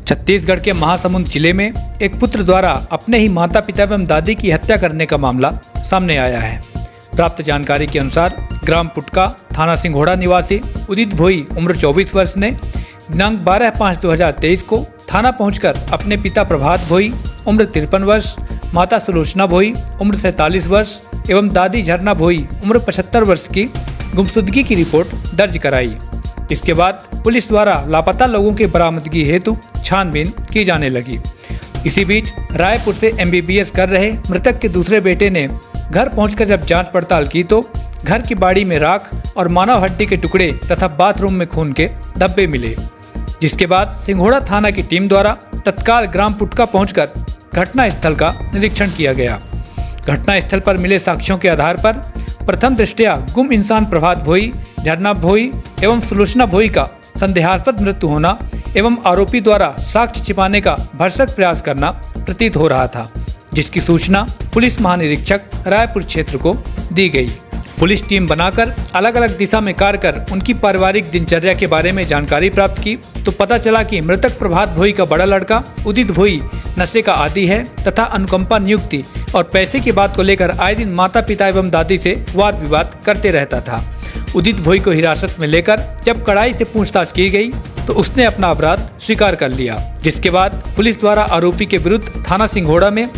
छत्तीसगढ़ के महासमुंद जिले में एक पुत्र द्वारा अपने ही माता पिता एवं दादी की हत्या करने का मामला सामने आया है। प्राप्त जानकारी के अनुसार ग्राम पुटका, थाना सिंघोड़ा निवासी उदित भोई उम्र 24 वर्ष ने दिनांक 12/5/2023 को थाना पहुंचकर अपने पिता प्रभात भोई उम्र 53 वर्ष, माता सुलोचना भोई उम्र 47 वर्ष एवं दादी झरना भोई उम्र 75 वर्ष की गुमशुदगी की रिपोर्ट दर्ज कराई। इसके बाद पुलिस द्वारा लापता लोगों की बरामदगी हेतु छानबीन की जाने लगी। इसी बीच रायपुर से MBBS कर रहे मृतक के दूसरे बेटे ने घर पहुंचकर जब जांच पड़ताल की तो घर की बाड़ी में राख और मानव हड्डी के टुकड़े तथा बाथरूम में खून के धब्बे मिले, जिसके बाद सिंघोड़ा थाना की टीम द्वारा तत्काल ग्राम पुटका पहुंचकर घटना स्थल का निरीक्षण किया गया। घटना स्थल पर मिले साक्ष्यों के आधार पर प्रथम दृष्टया गुम इंसान प्रभात भोई, झरना भोई एवं सुलोचना भोई का संदेहास्पद मृत्यु होना एवं आरोपी द्वारा साक्ष्य छिपाने का भरसक प्रयास करना प्रतीत हो रहा था, जिसकी सूचना पुलिस महानिरीक्षक रायपुर क्षेत्र को दी गई। पुलिस टीम बनाकर अलग अलग दिशा में कार्य कर उनकी पारिवारिक दिनचर्या के बारे में जानकारी प्राप्त की तो पता चला कि मृतक प्रभात भोई का बड़ा लड़का उदित भोई नशे का आदी है तथा अनुकंपा नियुक्ति और पैसे की बात को लेकर आए दिन माता पिता एवं दादी से वाद विवाद करते रहता था। उदित भोई को हिरासत में लेकर जब कड़ाई से पूछताछ की गई तो उसने अपना अपराध स्वीकार कर लिया, जिसके बाद पुलिस द्वारा आरोपी के विरुद्ध थाना सिंघोड़ा में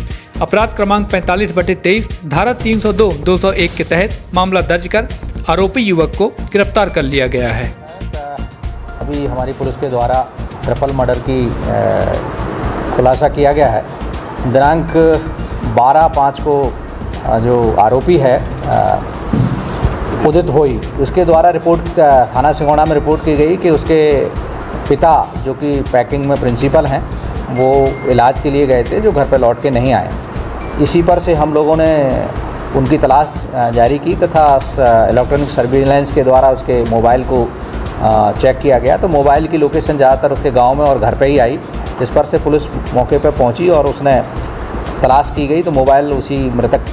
अपराध क्रमांक 45/23 धारा 302-201 के तहत मामला दर्ज कर आरोपी युवक को गिरफ्तार कर लिया गया है। अभी हमारी पुलिस के द्वारा ट्रिपल मर्डर की खुलासा किया गया है। दिनांक 12/5 को जो आरोपी है उदित भोई, उसके द्वारा रिपोर्ट थाना सिंघोड़ा में रिपोर्ट की गई कि उसके पिता जो कि पैकिंग में प्रिंसिपल हैं वो इलाज के लिए गए थे, जो घर पे लौट के नहीं आए। इसी पर से हम लोगों ने उनकी तलाश जारी की तथा इलेक्ट्रॉनिक सर्विलांस के द्वारा उसके मोबाइल को चेक किया गया तो मोबाइल की लोकेशन ज़्यादातर उसके गांव में और घर पे ही आई। इस पर से पुलिस मौके पर पहुंची और उसने तलाश की गई तो मोबाइल उसी मृतक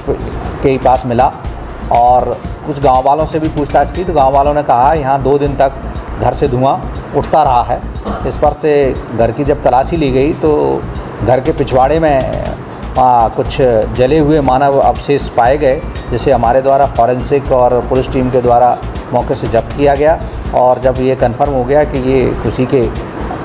के पास मिला और कुछ गांव वालों से भी पूछताछ की तो गांव वालों ने कहा यहाँ 2 दिन तक घर से धुआं उठता रहा है। इस पर से घर की जब तलाशी ली गई तो घर के पिछवाड़े में कुछ जले हुए मानव अवशेष पाए गए, जिसे हमारे द्वारा फॉरेंसिक और पुलिस टीम के द्वारा मौके से जब्त किया गया। और जब ये कंफर्म हो गया कि ये उसी के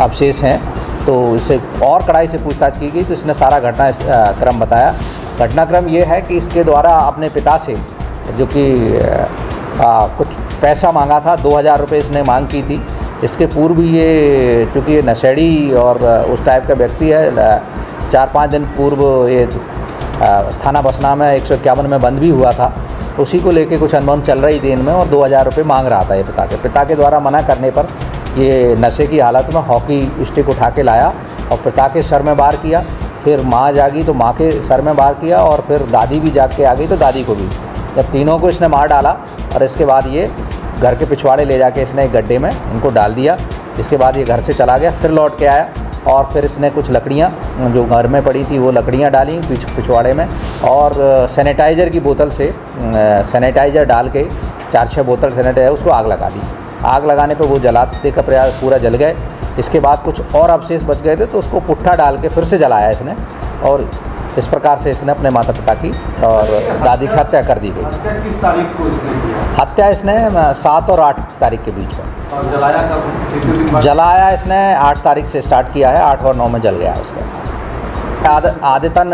अवशेष हैं तो इससे और कड़ाई से पूछताछ की गई तो इसने सारा घटनाक्रम बताया। घटनाक्रम ये है कि इसके द्वारा अपने पिता से जो कि कुछ पैसा मांगा था, 2000 रुपये इसने मांग की थी। इसके पूर्व ये चूँकि ये नशेड़ी और उस टाइप का व्यक्ति है, 4-5 दिन पूर्व ये थाना बसना में 151 में बंद भी हुआ था, उसी को लेके कुछ अनबन चल रही थी इनमें और 2000 रुपये मांग रहा था। ये पिता के द्वारा मना करने पर ये नशे की हालत में हॉकी स्टिक उठा के लाया और पिता के सर में वार किया। फिर माँ जागी तो माँ के सर में वार किया और फिर दादी भी जाग के आ गई तो दादी को भी। जब तीनों को इसने मार डाला और इसके बाद ये घर के पिछवाड़े ले जाके इसने एक गड्ढे में इनको डाल दिया। इसके बाद ये घर से चला गया, फिर लौट के आया और फिर इसने कुछ लकड़ियाँ जो घर में पड़ी थी वो लकड़ियाँ डाली पिछवाड़े में और सैनिटाइज़र की बोतल से सैनिटाइज़र डाल के 4-6 बोतल सैनिटाइज़र उसको आग लगा दी। आग लगाने पर वो जलाने का प्रयास पूरा जल गए। इसके बाद कुछ और अवशेष बच गए थे तो उसको पुट्ठा डाल के फिर से जलाया इसने और इस प्रकार से इसने अपने माता पिता की और दादी की हत्या कर दी गई। किस तारीख को इसने किया? हत्या इसने 7 और 8 तारीख के बीच में। और जलाया कब? जलाया इसने 8 तारीख से स्टार्ट किया है, 8 और 9 में जल गया इसका। आदतन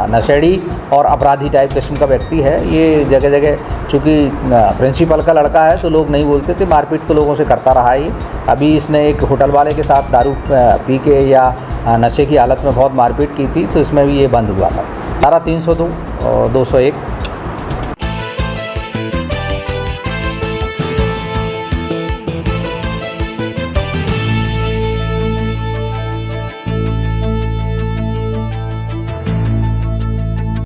नशेड़ी और अपराधी टाइप किस्म का व्यक्ति है। ये जगह जगह चूँकि प्रिंसिपल का लड़का है तो लोग नहीं बोलते थे, मारपीट तो लोगों से करता रहा है। अभी इसने एक होटल वाले के साथ दारू पी के या नशे की हालत में बहुत मारपीट की थी तो इसमें भी ये बंद हुआ था। धारा 302-201